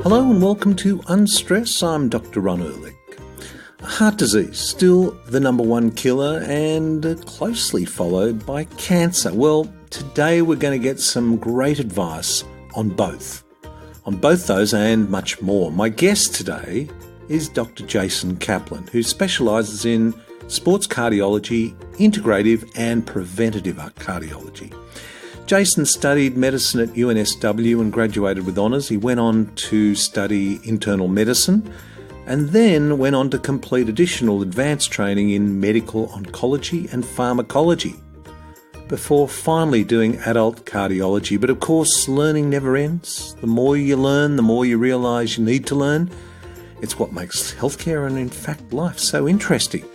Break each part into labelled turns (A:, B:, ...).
A: Hello and welcome to Unstress. I'm Dr Ron Ehrlich. Heart disease, still the number one killer and closely followed by cancer. Well, today we're going to get some great advice on both those and much more. My guest today is Dr Jason Kaplan, who specialises in sports cardiology, integrative and preventative cardiology. Jason studied medicine at UNSW and graduated with honours. He went on to study internal medicine and then went on to complete additional advanced training in medical oncology and pharmacology before finally doing adult cardiology. But of course, learning never ends. The more you learn, the more you realise you need to learn. It's what makes healthcare and, in fact, life so interesting.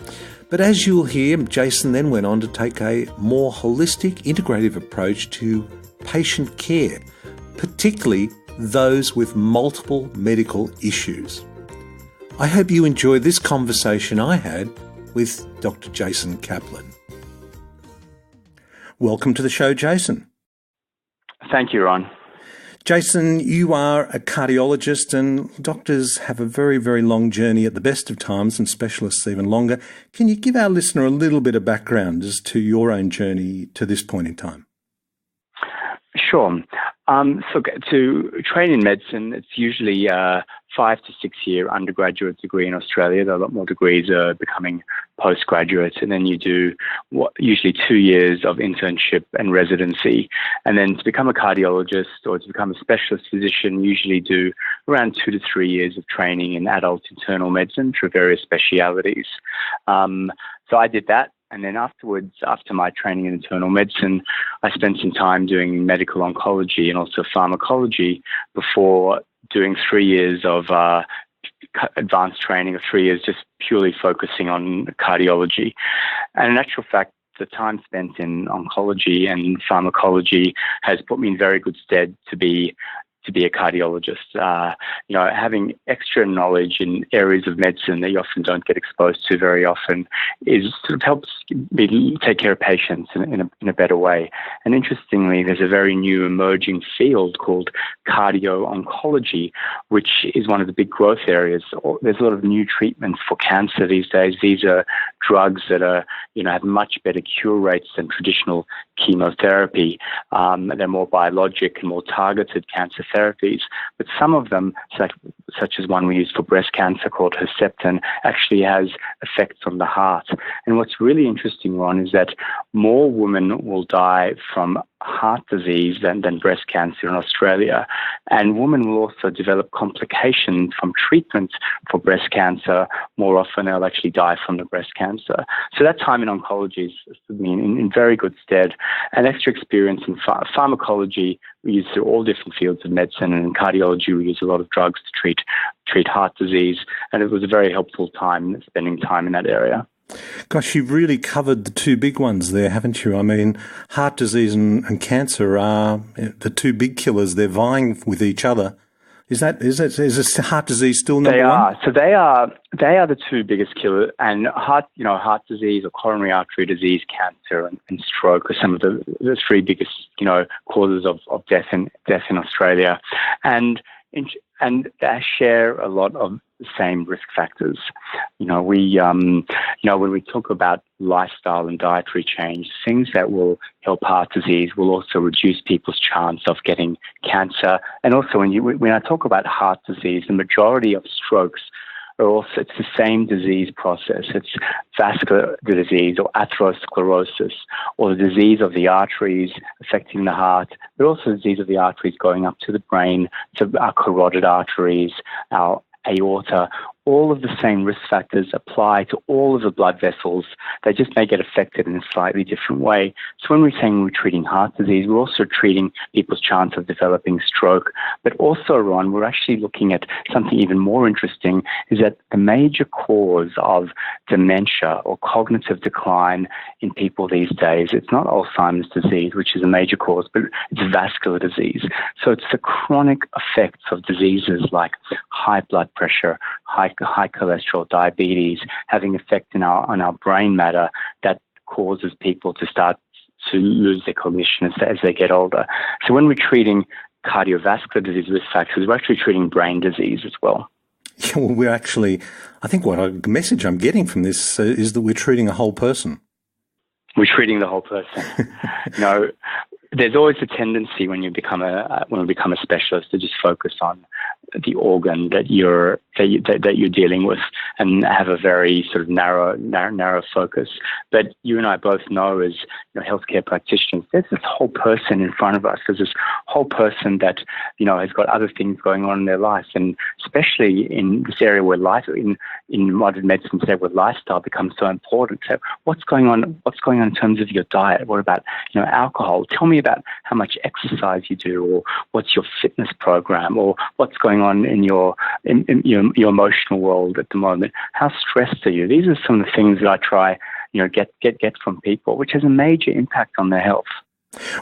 A: But as you'll hear, Jason then went on to take a more holistic, integrative approach to patient care, particularly those with multiple medical issues. I hope you enjoyed this conversation I had with Dr. Jason Kaplan. Welcome to the show, Jason.
B: Thank you, Ron.
A: Jason, you are a cardiologist and doctors have a very, very long journey at the best of times and specialists even longer. Can you give our listener a little bit of background as to your own journey to this point in time?
B: Sure. So to train in medicine, it's usually a 5 to 6 year undergraduate degree in Australia. There are a lot more degrees are becoming postgraduate, and then you do usually 2 years of internship and residency. And then to become a cardiologist or to become a specialist physician, you usually do around 2 to 3 years of training in adult internal medicine through various specialities. So I did that. And then afterwards, after my training in internal medicine, I spent some time doing medical oncology and also pharmacology before doing 3 years of advanced training of 3 years, just purely focusing on cardiology. And in actual fact, the time spent in oncology and pharmacology has put me in very good stead to be a cardiologist. Having extra knowledge in areas of medicine that you often don't get exposed to very often sort of helps me take care of patients in a better way. And interestingly, there's a very new emerging field called cardio-oncology, which is one of the big growth areas. There's a lot of new treatments for cancer these days. These are drugs that are, have much better cure rates than traditional chemotherapy. They're more biologic and more targeted cancer therapies, but some of them, such as one we use for breast cancer called Herceptin, actually has effects on the heart. And what's really interesting, Ron, is that more women will die from heart disease than breast cancer in Australia. And women will also develop complications from treatment for breast cancer. More often, they'll actually die from the breast cancer. So that time in oncology is in very good stead. And extra experience in pharmacology, we use through all different fields of medicine, and in cardiology, we use a lot of drugs to treat heart disease. And it was a very helpful time spending time in that area.
A: Gosh, you've really covered the two big ones there, haven't you? I mean, heart disease and cancer are the two big killers. They're vying with each other. Is heart disease still number one?
B: So they are the two biggest killers. And heart disease or coronary artery disease, cancer, and stroke are some of the three biggest, causes of death in Australia. And they share a lot of the same risk factors. When we talk about lifestyle and dietary change, things that will help heart disease will also reduce people's chance of getting cancer. And also when I talk about heart disease, the majority of strokes it's the same disease process. It's vascular disease or atherosclerosis, or the disease of the arteries affecting the heart, but also the disease of the arteries going up to the brain, to our carotid arteries, our aorta. All of the same risk factors apply to all of the blood vessels. They just may get affected in a slightly different way. So when we're saying we're treating heart disease, we're also treating people's chance of developing stroke. But also, Ron, we're actually looking at something even more interesting, is that the major cause of dementia or cognitive decline in people these days, it's not Alzheimer's disease, which is a major cause, but it's vascular disease. So it's the chronic effects of diseases like high blood pressure, high cholesterol, diabetes, having effect on our brain matter that causes people to start to lose their cognition as they get older. So when we're treating cardiovascular disease risk factors, we're actually treating brain disease as well.
A: Yeah, well, we're actually, I think what a message I'm getting from this is that we're treating a whole person.
B: We're treating the whole person. There's always a tendency when we become a specialist to just focus on the organ that you're dealing with and have a very sort of narrow focus. But you and I both know, as healthcare practitioners, there's this whole person in front of us. There's this whole person that has got other things going on in their life, and especially in this area where in modern medicine today, where lifestyle becomes so important. So what's going on? What's going on in terms of your diet? What about alcohol? Tell me about how much exercise you do, or what's your fitness program, or what's going on in your emotional world at the moment. How stressed are you? These are some of the things that I try, get from people, which has a major impact on their health.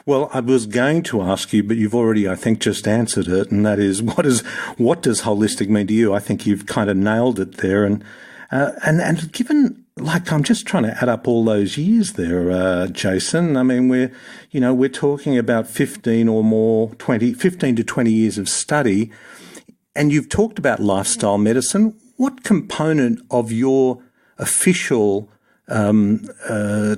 A: Well, I was going to ask you, but you've already, I think, just answered it, and that is, what does holistic mean to you? I think you've kind of nailed it there, and given, like, I'm just trying to add up all those years there, Jason. I mean, we're talking about 15 to 20 years of study, and you've talked about lifestyle medicine. What component of your official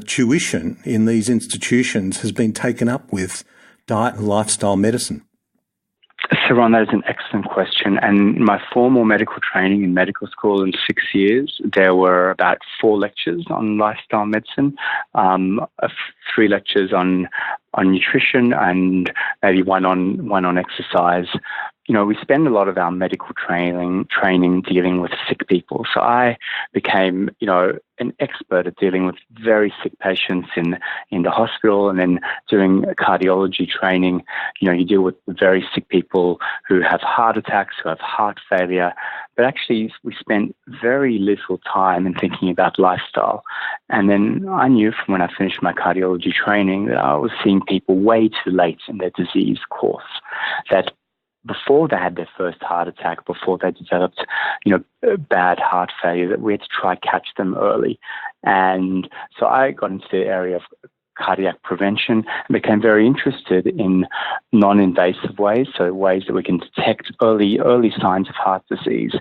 A: tuition in these institutions has been taken up with diet and lifestyle medicine?
B: So, Ron, that is an excellent question. And in my formal medical training in medical school in 6 years, there were about 4 lectures on lifestyle medicine, 3 lectures on nutrition, and maybe one on exercise. We spend a lot of our medical training dealing with sick people. So I became, an expert at dealing with very sick patients in the hospital, and then doing cardiology training. You deal with very sick people who have heart attacks, who have heart failure. But actually, we spent very little time in thinking about lifestyle. And then I knew from when I finished my cardiology training that I was seeing people way too late in their disease course, that before they had their first heart attack, before they developed, bad heart failure, that we had to try to catch them early. And so I got into the area of cardiac prevention and became very interested in non-invasive ways, so ways that we can detect early signs of heart disease.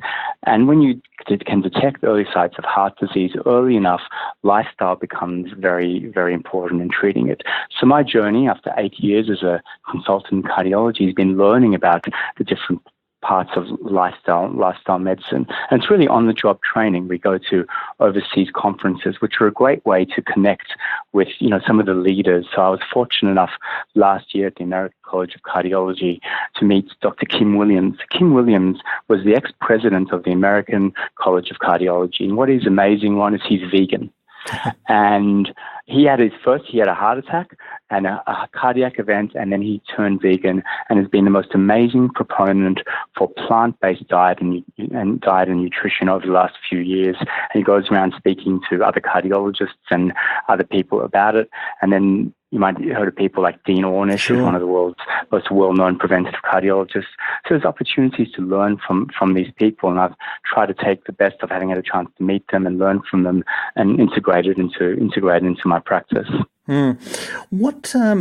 B: And when you can detect early signs of heart disease early enough, lifestyle becomes very, very important in treating it. So my journey after 8 years as a consultant in cardiology has been learning about the different parts of lifestyle medicine. And it's really on-the-job training. We go to overseas conferences, which are a great way to connect with, some of the leaders. So I was fortunate enough last year at the American College of Cardiology to meet Dr. Kim Williams. Kim Williams was the ex-president of the American College of Cardiology. And what is amazing, Ron, is he's vegan. And he had a heart attack and a cardiac event, and then he turned vegan and has been the most amazing proponent for plant-based diet and nutrition over the last few years. And he goes around speaking to other cardiologists and other people about it. And then you might have heard of people like Dean Ornish,
A: Sure.
B: who's one of the world's most well-known preventative cardiologists. So there's opportunities to learn from these people, and I've tried to take the best of having had a chance to meet them and learn from them and integrate it into my practice.
A: What I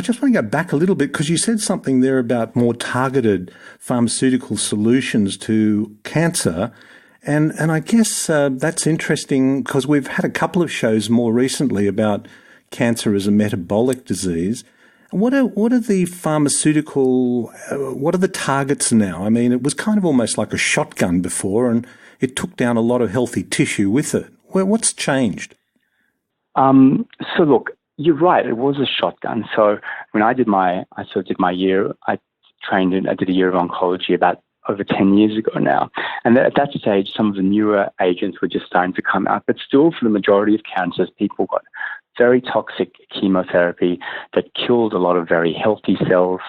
A: just want to go back a little bit, because you said something there about more targeted pharmaceutical solutions to cancer. And I guess that's interesting, because we've had a couple of shows more recently about cancer as a metabolic disease. What are the what are the targets now? I mean, it was kind of almost like a shotgun before, and it took down a lot of healthy tissue with it. What's changed?
B: So look, you're right. It was a shotgun. So when I did my year, I did a year of oncology about over 10 years ago now. And at that stage, some of the newer agents were just starting to come out. But still, for the majority of cancers, people got very toxic chemotherapy that killed a lot of very healthy cells,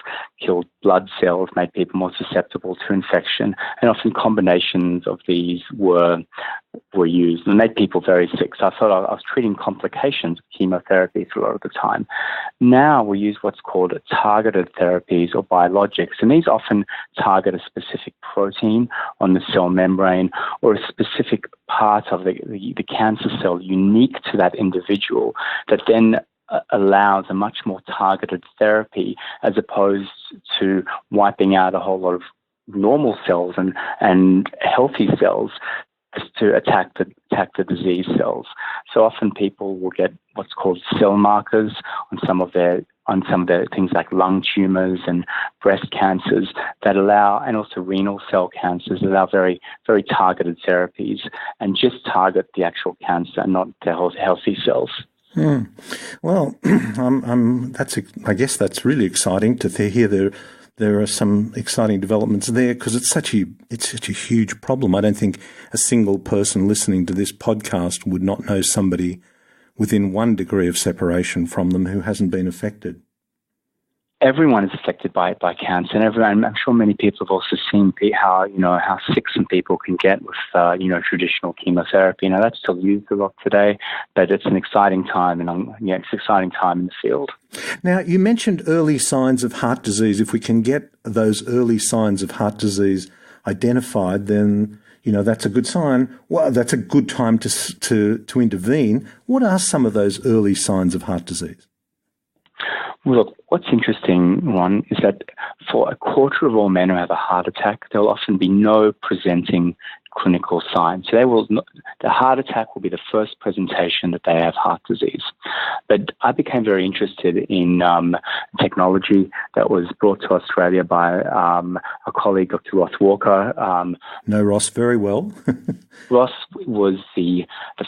B: killed blood cells, made people more susceptible to infection. And often combinations of these were were used and made people very sick. So I thought I was treating complications of chemotherapy for a lot of the time. Now we use what's called targeted therapies or biologics, and these often target a specific protein on the cell membrane or a specific part of the cancer cell unique to that individual that then allows a much more targeted therapy as opposed to wiping out a whole lot of normal cells and healthy cells to attack the disease cells. So often people will get what's called cell markers on some of their things like lung tumors and breast cancers that allow, and also renal cell cancers, allow very, very targeted therapies and just target the actual cancer and not the healthy cells.
A: Well, I guess that's really exciting to hear. There are some exciting developments there because it's such a huge problem. I don't think a single person listening to this podcast would not know somebody within 1 degree of separation from them who hasn't been affected.
B: Everyone is affected by cancer, and I'm sure many people have also seen how sick some people can get with traditional chemotherapy. That's still used a lot today, but it's an exciting time, and it's an exciting time in the field.
A: Now, you mentioned early signs of heart disease. If we can get those early signs of heart disease identified, then that's a good sign. Well, that's a good time to intervene. What are some of those early signs of heart disease?
B: Well, look, what's interesting, Ron, is that for a quarter of all men who have a heart attack, there will often be no presenting clinical signs. So the heart attack will be the first presentation that they have heart disease. But I became very interested in technology that was brought to Australia by a colleague, Dr. Ross Walker.
A: Know Ross very well.
B: Ross was the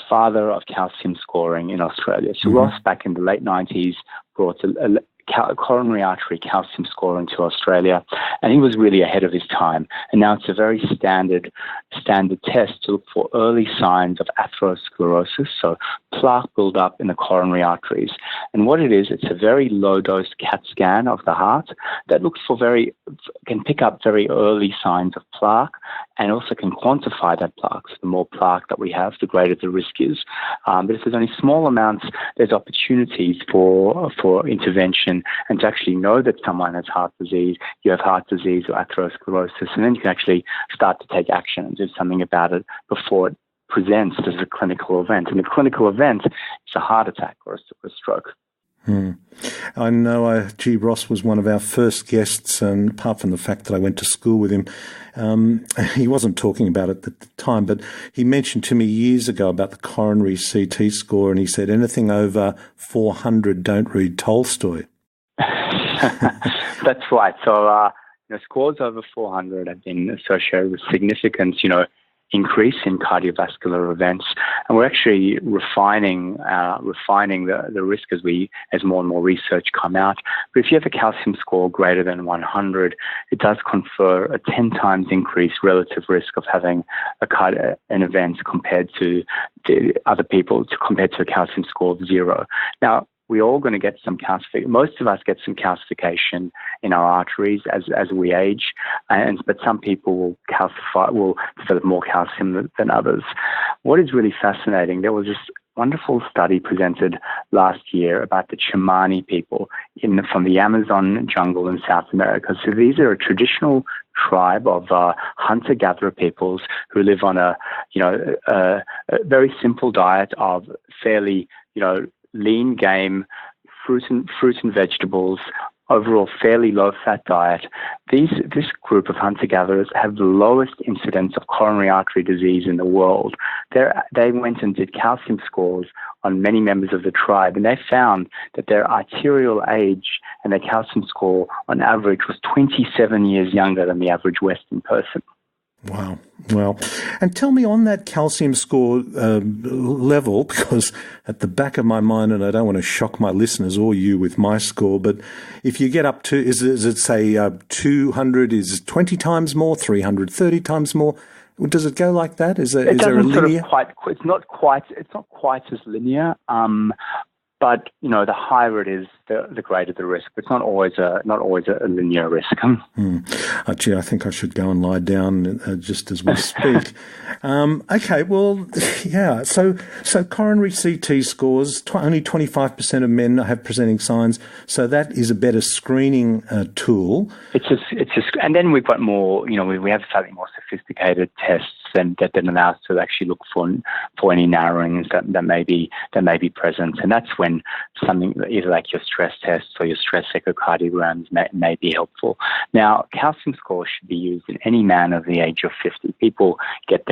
B: father of calcium scoring in Australia. So Ross, back in the late 90s, brought a coronary artery calcium scoring to Australia, and he was really ahead of his time. And now it's a very standard test to look for early signs of atherosclerosis, so plaque buildup in the coronary arteries. And what it is, it's a very low-dose CAT scan of the heart that can pick up very early signs of plaque and also can quantify that plaque. So the more plaque that we have, the greater the risk is. But if there's only small amounts, there's opportunities for intervention and to actually know that someone has heart disease, you have heart disease or atherosclerosis, and then you can actually start to take action and do something about it before it presents as a clinical event. And the clinical event is a heart attack or a stroke.
A: I know Ross was one of our first guests, and apart from the fact that I went to school with him, he wasn't talking about it at the time, but he mentioned to me years ago about the coronary CT score, and he said anything over 400, don't read Tolstoy.
B: That's right. So scores over 400 have been associated with significant, increase in cardiovascular events, and we're actually refining the risk as more and more research come out. But if you have a calcium score greater than 100, it does confer a 10 times increased relative risk of having an event compared to the other people, compared to a calcium score of 0. Now, we're all going to get some calcification. Most of us get some calcification in our arteries as we age, but some people will develop more calcium than others. What is really fascinating, there was this wonderful study presented last year about the Chimani people from the Amazon jungle in South America. So these are a traditional tribe of hunter-gatherer peoples who live on a very simple diet of fairly, lean game, fruit and vegetables, overall fairly low-fat diet. This group of hunter-gatherers have the lowest incidence of coronary artery disease in the world. They went and did calcium scores on many members of the tribe, and they found that their arterial age and their calcium score on average was 27 years younger than the average Western person.
A: Wow. Well, and tell me on that calcium score level, because at the back of my mind, and I don't want to shock my listeners or you with my score, but if you get up to, is it say 200 is 20 times more, 300, 30 times more? Does it go like that? Is there a linear?
B: It's not quite as linear. But the higher it is, the greater the risk. It's not always a linear risk.
A: Gee, I think I should go and lie down just as we speak. Okay, well, yeah. So coronary CT scores, only 25% of men have presenting signs. So that is a better screening tool.
B: It's just, and then we've got more. We have slightly more sophisticated tests that allow us to actually look for any narrowings that may be present, and that's when something either like your stress tests or your stress echocardiograms may be helpful. Now, calcium scores should be used in any man over the age of 50. People get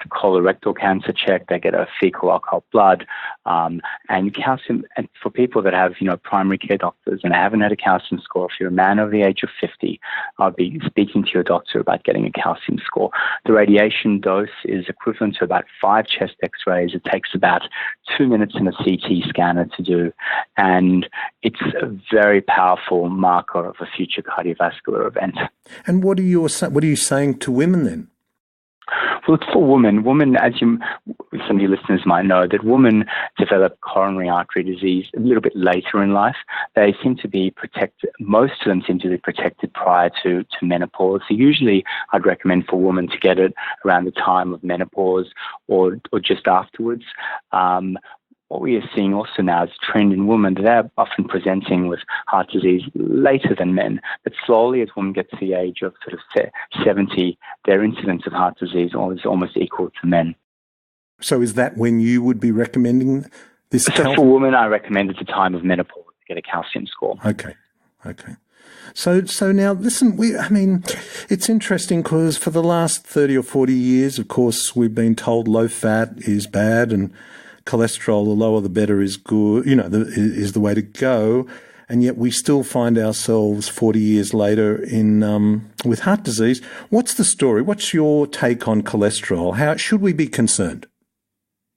B: colorectal cancer checked, they get a fecal occult blood, and calcium. And for people that have primary care doctors and haven't had a calcium score, if you're a man over the age of 50, I'll be speaking to your doctor about getting a calcium score. The radiation dose is equivalent to about 5 chest X-rays. It takes about 2 minutes in a CT scanner to do, and it's a very powerful marker of a future cardiovascular event.
A: And what are you saying to women then?
B: Well, for women, as some of your listeners might know, that women develop coronary artery disease a little bit later in life. They seem to be protected. Most of them seem to be protected prior to menopause. So usually I'd recommend for women to get it around the time of menopause or just afterwards. What we are seeing also now is a trend in women that they're often presenting with heart disease later than men. But slowly, as women get to the age of sort of 70, their incidence of heart disease is almost equal to men.
A: So is that when you would be recommending this?
B: So for women, I recommend at the time of menopause to get a calcium score.
A: Okay. So now, listen, it's interesting because for the last 30 or 40 years, of course, we've been told low fat is bad and cholesterol, the lower the better, is good, is the way to go. And yet we still find ourselves 40 years later with heart disease. What's the story? What's your take on cholesterol? How should we be concerned?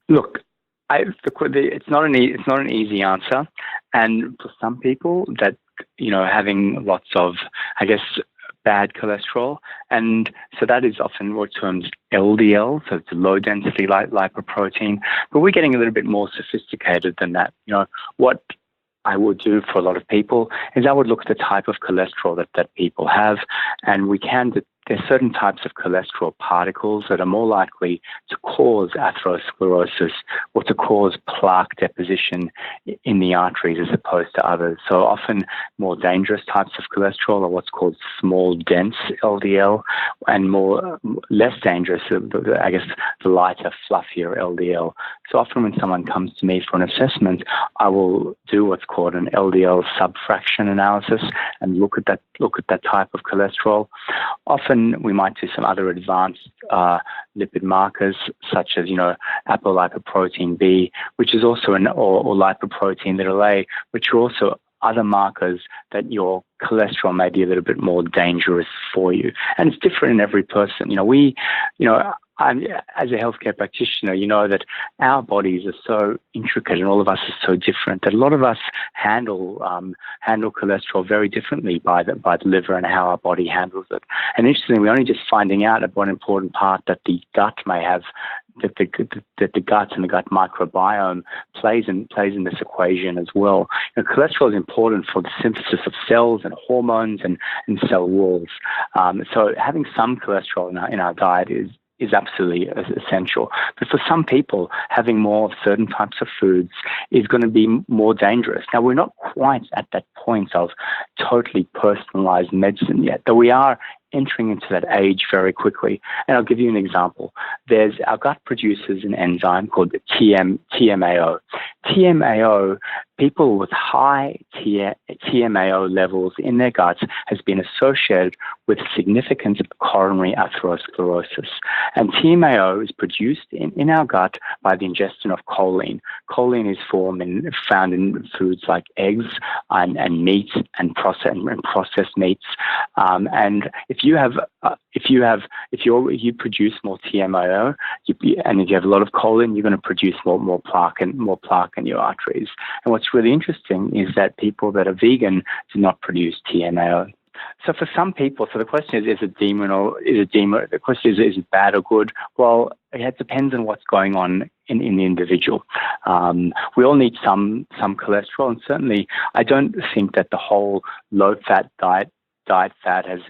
B: Look, it's not an easy answer. And for some people that, having lots of, bad cholesterol, and so that is often what's termed LDL, so it's a low density lipoprotein. But we're getting a little bit more sophisticated than that. What I would do for a lot of people is I would look at the type of cholesterol that people have, and there's certain types of cholesterol particles that are more likely to cause atherosclerosis or to cause plaque deposition in the arteries as opposed to others. So often more dangerous types of cholesterol are what's called small, dense LDL, and less dangerous, the lighter, fluffier LDL. So often when someone comes to me for an assessment, I will do what's called an LDL subfraction analysis and look at that type of cholesterol. Often we might do some other advanced lipid markers, such as apolipoprotein B, which is also or lipoprotein little a, which are also other markers that your cholesterol may be a little bit more dangerous for you. And it's different in every person. As a healthcare practitioner, that our bodies are so intricate and all of us are so different that a lot of us handle cholesterol very differently by the liver and how our body handles it. And interestingly, we're only just finding out at one important part that the gut may have, that the gut and the gut microbiome plays in this equation as well. Cholesterol is important for the synthesis of cells and hormones and cell walls. So having some cholesterol in our diet is absolutely essential. But for some people, having more of certain types of foods is going to be more dangerous. Now, we're not quite at that point of totally personalized medicine yet, though we are entering into that age very quickly. And I'll give you an example. Our gut produces an enzyme called TMAO. TMAO, people with high TMAO levels in their guts has been associated with significant coronary atherosclerosis. And TMAO is produced in our gut by the ingestion of choline. Choline is found in foods like eggs and meat and processed meats. And if you produce more TMAO, and if you have a lot of choline, you're going to produce more plaque in your arteries. And what's really interesting is that people that are vegan do not produce TMAO. So for some people, so the question is it demon or is it demon? The question is it bad or good? Well, it depends on what's going on in the individual. We all need some cholesterol, and certainly I don't think that the whole low-fat diet fad has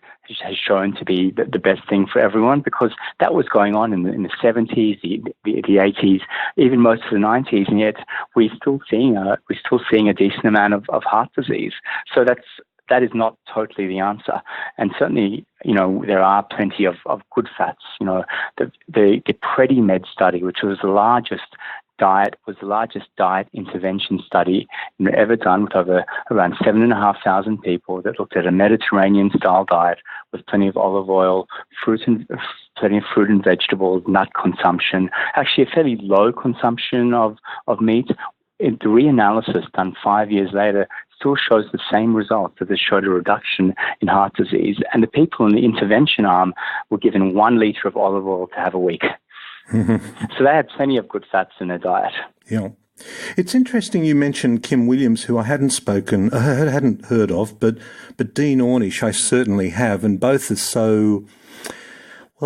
B: shown to be the best thing for everyone, because that was going on in the 70s, the 80s, even most of the 90s, and yet we're still seeing a decent amount of heart disease. So that is not totally the answer. And certainly, there are plenty of good fats. The Preventative study, which was the largest diet intervention study ever done, with around 7,500 people, that looked at a Mediterranean-style diet with plenty of olive oil, plenty of fruit and vegetables, nut consumption, actually a fairly low consumption of meat. The reanalysis done 5 years later still shows the same results, that it showed a reduction in heart disease. And the people in the intervention arm were given 1 liter of olive oil to have a week. So they had plenty of good fats in their diet.
A: Yeah. It's interesting you mentioned Kim Williams, who I hadn't heard of, but Dean Ornish I certainly have, and both are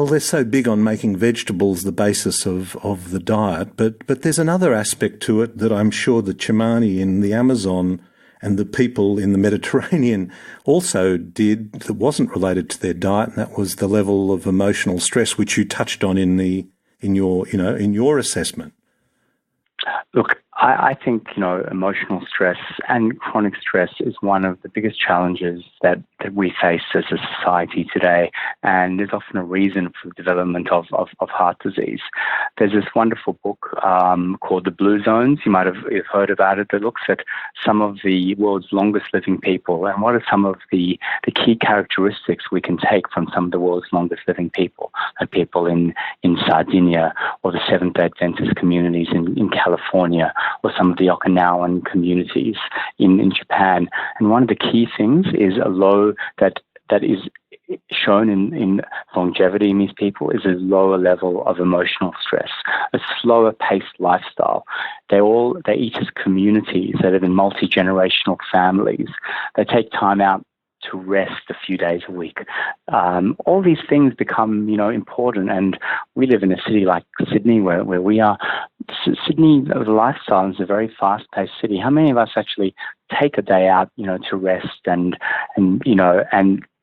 A: they're so big on making vegetables the basis of the diet, but there's another aspect to it that I'm sure the Chimani in the Amazon and the people in the Mediterranean also did, that wasn't related to their diet, and that was the level of emotional stress, which you touched on in your assessment.
B: Look, I think, emotional stress and chronic stress is one of the biggest challenges that we face as a society today, and there's often a reason for the development of heart disease. There's this wonderful book called The Blue Zones. You might have heard about it, that looks at some of the world's longest living people and what are some of the key characteristics we can take from some of the world's longest living people, like people in Sardinia, or the Seventh-day Adventist communities in California, or some of the Okinawan communities in Japan. And one of the key things is a low that is shown in longevity in these people is a lower level of emotional stress, a slower paced lifestyle. They eat as communities. They live in multi-generational families. They take time out to rest a few days a week. All these things become, important. And we live in a city like Sydney, where we are. Sydney, the lifestyle is a very fast-paced city. How many of us actually take a day out, to rest and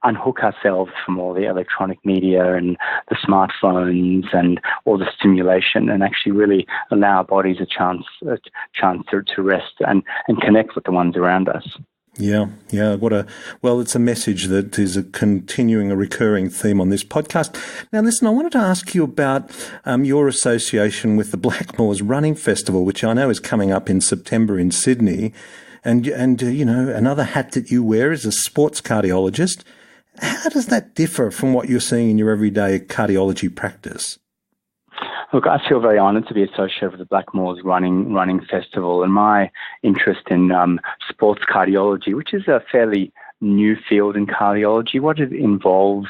B: unhook ourselves from all the electronic media and the smartphones and all the stimulation, and actually really allow our bodies a chance to rest and connect with the ones around us?
A: Yeah. It's a message that is a recurring theme on this podcast. Now, listen, I wanted to ask you about your association with the Blackmores Running Festival, which I know is coming up in September in Sydney. And another hat that you wear is a sports cardiologist. How does that differ from what you're seeing in your everyday cardiology practice?
B: Look, I feel very honoured to be associated with the Blackmores Running Festival, and my interest in sports cardiology, which is a fairly new field in cardiology. What it involves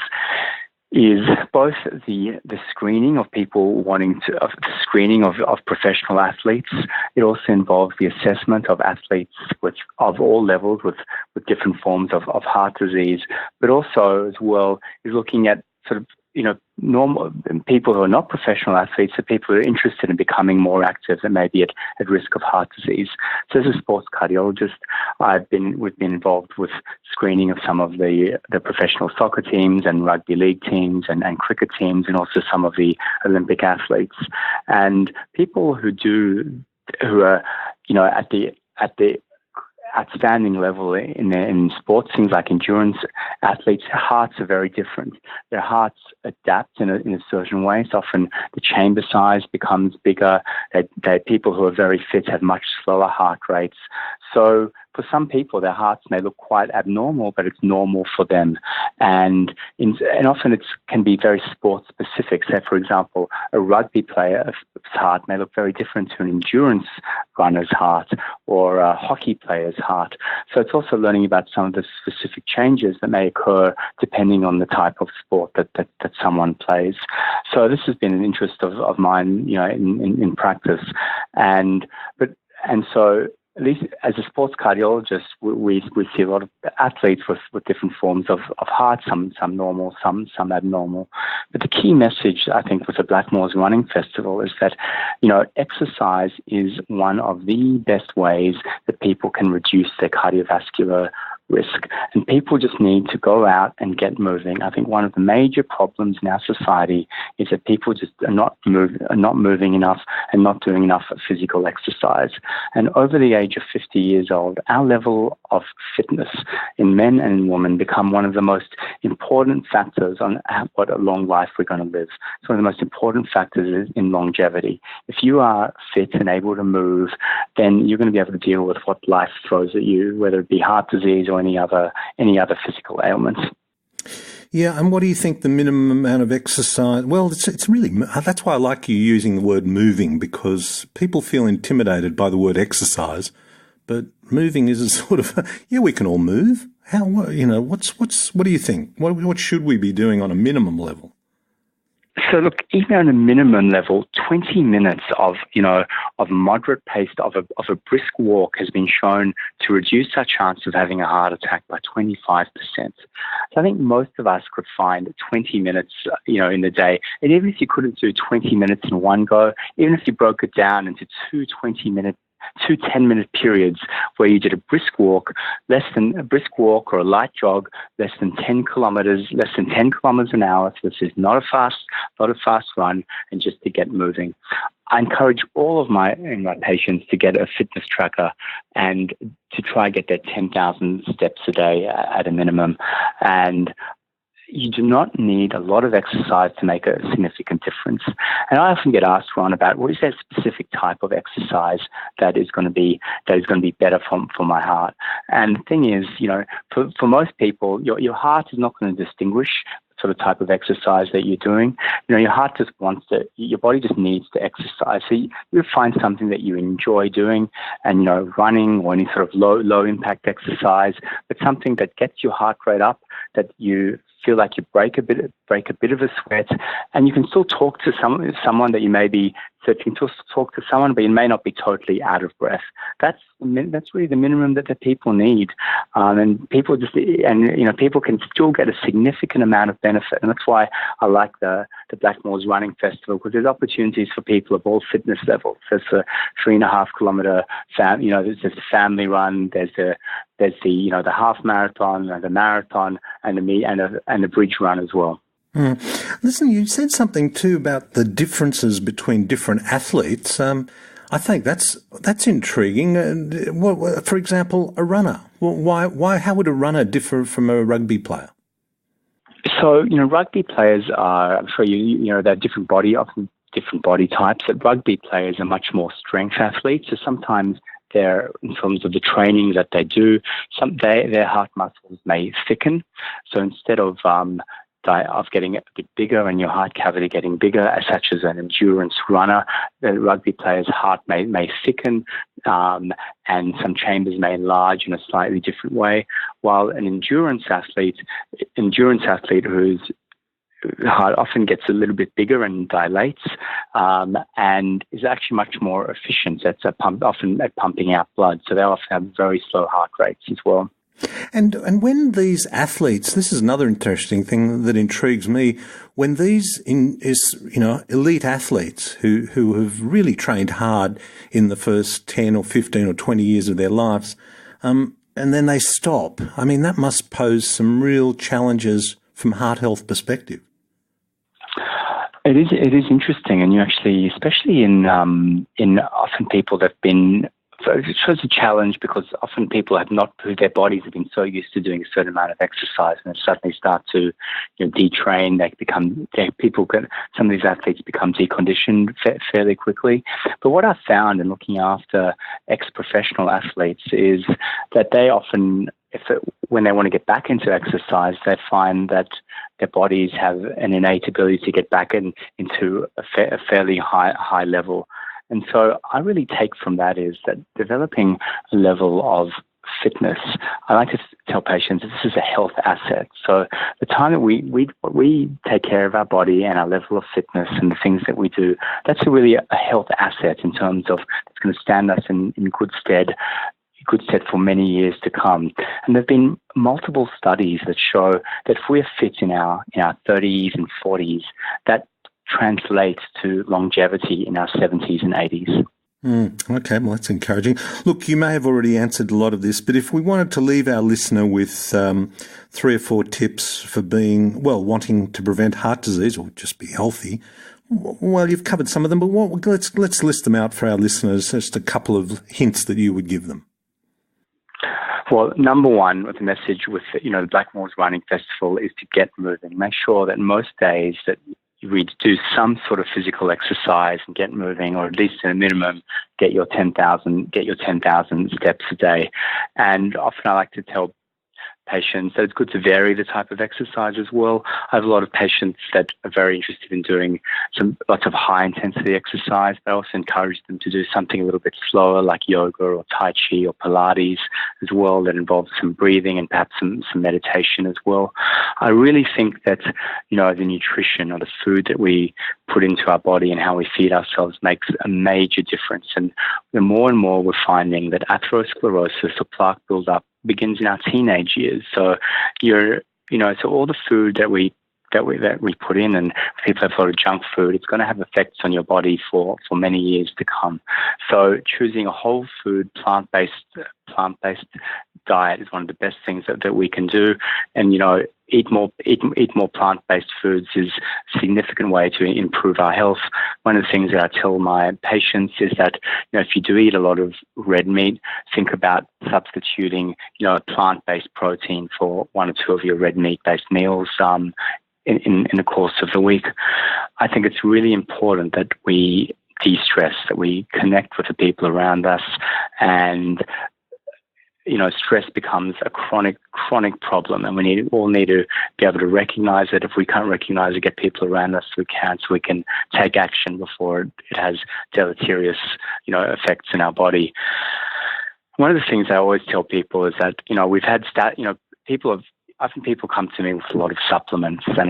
B: is both the screening of people the screening of professional athletes. It also involves the assessment of athletes of all levels with different forms of heart disease, but also as well is looking at sort of normal people who are not professional athletes, are people who are interested in becoming more active and maybe at risk of heart disease. So as a sports cardiologist, we've been involved with screening of some of the professional soccer teams and rugby league teams and cricket teams, and also some of the Olympic athletes. And people who are at the outstanding level in sports, things like endurance athletes, their hearts are very different. Their hearts adapt in a certain way. So often the chamber size becomes bigger. People who are very fit have much slower heart rates. So for some people, their hearts may look quite abnormal, but it's normal for them. And often it can be very sports specific. So, for example, a rugby player's heart may look very different to an endurance runner's heart or a hockey player's heart. So it's also learning about some of the specific changes that may occur depending on the type of sport that someone plays. So this has been an interest of mine, in practice. And so at least as a sports cardiologist, we see a lot of athletes with different forms of heart, some normal, some abnormal. But the key message, I think, with the Blackmores Running Festival is that, exercise is one of the best ways that people can reduce their cardiovascular risk. And people just need to go out and get moving. I think one of the major problems in our society is that people just are not moving enough and not doing enough physical exercise. And over the age of 50 years old, our level of fitness in men and in women become one of the most important factors on what a long life we're going to live. It's one of the most important factors in longevity. If you are fit and able to move, then you're going to be able to deal with what life throws at you, whether it be heart disease or any other physical ailments.
A: Yeah, and what do you think the minimum amount of exercise? Well, it's really, that's why I like you using the word moving, because people feel intimidated by the word exercise, but moving is a sort of, we can all move. What do you think? What should we be doing on a minimum level?
B: So look, even on a minimum level, 20 minutes of moderate pace of a brisk walk has been shown to reduce our chance of having a heart attack by 25%. So I think most of us could find 20 minutes, in the day. And even if you couldn't do 20 minutes in one go, even if you broke it down into two 10-minute periods where you did a brisk walk or a light jog, less than 10 kilometers an hour. So this is not a fast run, and just to get moving. I encourage all of my patients to get a fitness tracker and to try get their 10,000 steps a day at a minimum. And you do not need a lot of exercise to make a significant difference. And I often get asked, Ron, about what is that specific type of exercise that is going to be better for my heart. And the thing is, for most people, your heart is not going to distinguish sort of type of exercise that you're doing. Your heart just your body just needs to exercise. So you find something that you enjoy doing, and, running or any sort of low impact exercise, but something that gets your heart rate up, that you feel like you break a bit of a sweat, and you can still talk to someone that you may be searching to talk to someone, but you may not be totally out of breath. That's really the minimum that the people need, and people people can still get a significant amount of benefit, and that's why I like the Blackmores Running Festival, because there's opportunities for people of all fitness levels. There's a 3.5 kilometer there's a family run, there's the half marathon and the marathon and the bridge run as well.
A: Listen, you said something too about the differences between different athletes. I think that's intriguing. For example, a runner. Why? How would a runner differ from a rugby player?
B: So rugby players are, I'm sure they're different body types. But rugby players are much more strength athletes. So sometimes they're, in terms of the training that they do, their heart muscles may thicken. So instead of getting a bit bigger and your heart cavity getting bigger, such as an endurance runner, the rugby player's heart may thicken, and some chambers may enlarge in a slightly different way, while an endurance athlete whose heart often gets a little bit bigger and dilates, and is actually much more efficient often at pumping out blood. So they often have very slow heart rates as well.
A: And when these athletes, this is another interesting thing that intrigues me, when these elite athletes who have really trained hard in the first 10 or 15 or 20 years of their lives, and then they stop, I mean, that must pose some real challenges from heart health perspective.
B: It is interesting, and you actually, especially in often people that have been. So it shows a challenge, because often people their bodies have been so used to doing a certain amount of exercise, and they suddenly start to detrain. Some of these athletes become deconditioned fairly quickly. But what I've found in looking after ex-professional athletes is that they often, when they want to get back into exercise, they find that their bodies have an innate ability to get back into a fairly high level. And so I really take from that is that developing a level of fitness, I like to tell patients that this is a health asset. So the time that we take care of our body and our level of fitness and the things that we do, that's really a health asset in terms of it's going to stand us in good stead for many years to come. And there have been multiple studies that show that if we're fit in our 30s and 40s, that translates to longevity in our 70s and 80s.
A: Okay, well, that's encouraging. Look, you may have already answered a lot of this, but if we wanted to leave our listener with 3 or 4 tips for wanting to prevent heart disease or just be healthy, well, you've covered some of them, but let's list them out for our listeners, just a couple of hints that you would give them.
B: Well, number one, the message with the Blackmores Running Festival is to get moving. Make sure that most days that we do some sort of physical exercise and get moving, or at least at a minimum, get your 10,000 steps a day. And often I like to tell patients that it's good to vary the type of exercise as well. I have a lot of patients that are very interested in doing lots of high intensity exercise, but I also encourage them to do something a little bit slower like yoga or Tai Chi or Pilates as well, that involves some breathing and perhaps some meditation as well. I really think that, the nutrition or the food that we put into our body and how we feed ourselves makes a major difference. And the more and more we're finding that atherosclerosis or plaque buildup begins in our teenage years. So so all the food that we put in, and people have a lot of junk food, it's going to have effects on your body for many years to come. So choosing a whole food, plant-based diet is one of the best things that we can do. And, eat more plant-based foods is a significant way to improve our health. One of the things that I tell my patients is that, if you do eat a lot of red meat, think about substituting, a plant-based protein for 1 or 2 of your red meat-based meals in the course of the week. I think it's really important that we de-stress, that we connect with the people around us, and stress becomes a chronic problem, and we all need to be able to recognize it. If we can't recognize it, get people around us so we can take action before it has deleterious, effects in our body. One of the things I always tell people is that, we've had often people come to me with a lot of supplements, and they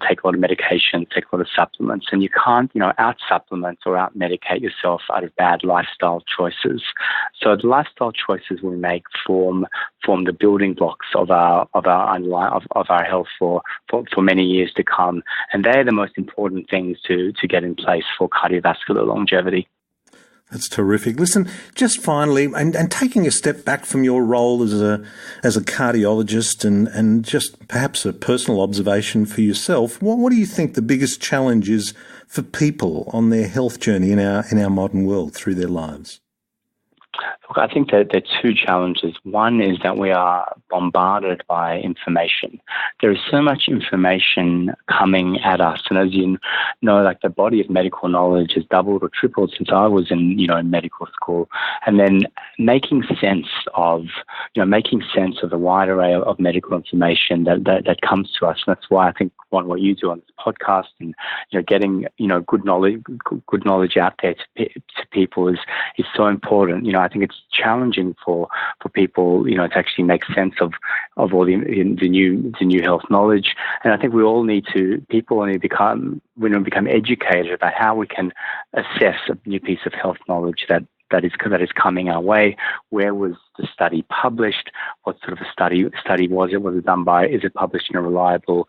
B: take a lot of medication, take a lot of supplements, and you can't, out-supplement or out-medicate yourself out of bad lifestyle choices. So the lifestyle choices we make form the building blocks of our health for many years to come, and they're the most important things to get in place for cardiovascular longevity.
A: That's terrific. Listen, just finally, and taking a step back from your role as a cardiologist and just perhaps a personal observation for yourself, what do you think the biggest challenge is for people on their health journey in our modern world through their lives?
B: Look, I think that there are 2 challenges. One is that we are bombarded by information. There is so much information coming at us, and as you know, like the body of medical knowledge has doubled or tripled since I was in medical school. And then making sense of the wide array of medical information that comes to us. And that's why I think what you do on this podcast and getting good knowledge out there to people is so important. I think it's challenging for people to actually make sense of all the new health knowledge. And I think people need to become educated about how we can assess a new piece of health knowledge that is coming our way. Where was the study published? What sort of a study was it? Was it done by? Is it published in a reliable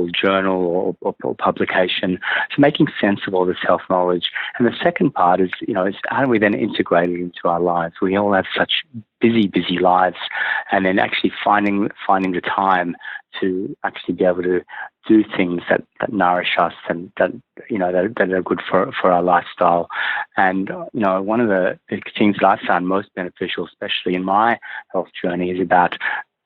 B: journal or publication? So making sense of all this health knowledge. And the second part is how do we then integrate it into our lives? We all have such busy lives, and then actually finding the time to actually be able to do things that nourish us and that are good for our lifestyle. And one of the things that I found most beneficial, especially in my health journey, is about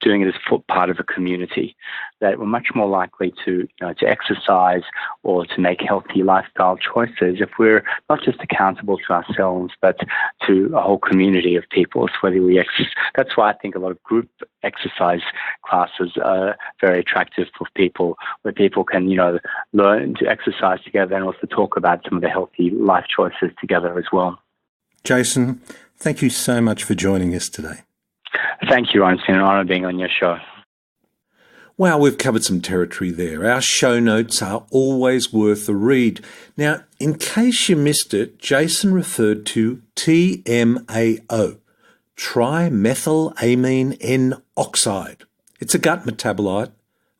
B: doing it as part of a community, that we're much more likely to exercise or to make healthy lifestyle choices if we're not just accountable to ourselves, but to a whole community of people. So whether we that's why I think a lot of group exercise classes are very attractive for people, where people can, learn to exercise together and also talk about some of the healthy life choices together as well.
A: Jason, thank you so much for joining us today.
B: Thank you, Ron. It's been an honor being on your show.
A: Wow, we've covered some territory there. Our show notes are always worth a read. Now, in case you missed it, Jason referred to TMAO, trimethylamine N oxide. It's a gut metabolite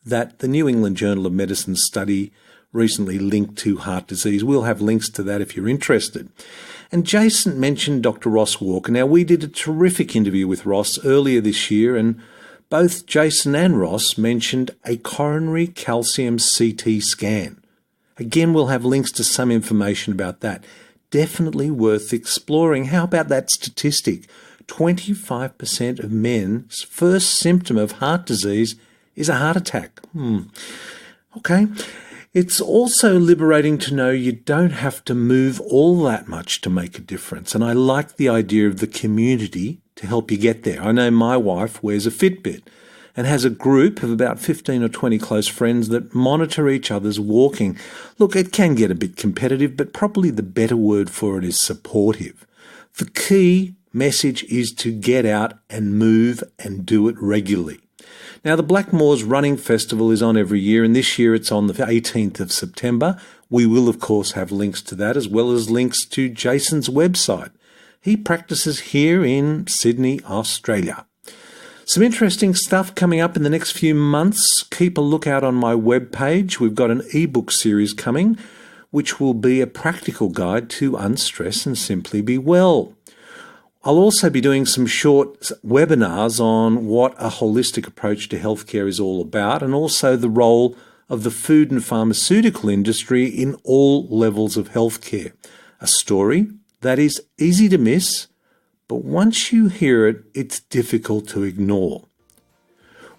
A: that the New England Journal of Medicine study recently linked to heart disease. We'll have links to that if you're interested. And Jason mentioned Dr. Ross Walker. Now, we did a terrific interview with Ross earlier this year, and both Jason and Ross mentioned a coronary calcium CT scan. Again, we'll have links to some information about that. Definitely worth exploring. How about that statistic? 25% of men's first symptom of heart disease is a heart attack. Okay. It's also liberating to know you don't have to move all that much to make a difference. And I like the idea of the community to help you get there. I know my wife wears a Fitbit and has a group of about 15 or 20 close friends that monitor each other's walking. Look, it can get a bit competitive, but probably the better word for it is supportive. The key message is to get out and move and do it regularly. Now, the Blackmores Running Festival is on every year, and this year it's on the 18th of September. We will, of course, have links to that, as well as links to Jason's website. He practices here in Sydney, Australia. Some interesting stuff coming up in the next few months. Keep a lookout on my webpage. We've got an ebook series coming, which will be a practical guide to unstress and simply be well. I'll also be doing some short webinars on what a holistic approach to healthcare is all about, and also the role of the food and pharmaceutical industry in all levels of healthcare. A story that is easy to miss, but once you hear it, it's difficult to ignore.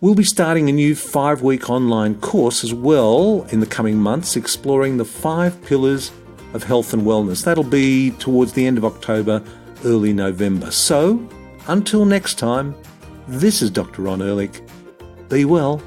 A: We'll be starting a new 5-week online course as well in the coming months, exploring the 5 pillars of health and wellness. That'll be towards the end of October, early November. So, until next time, this is Dr. Ron Ehrlich. Be well.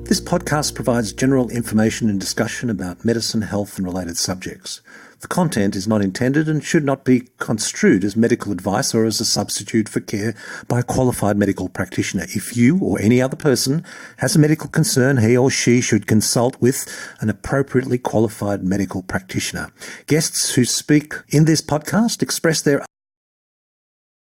A: This podcast provides general information and discussion about medicine, health, and related subjects. The content is not intended and should not be construed as medical advice or as a substitute for care by a qualified medical practitioner. If you or any other person has a medical concern, he or she should consult with an appropriately qualified medical practitioner. Guests who speak in this podcast express their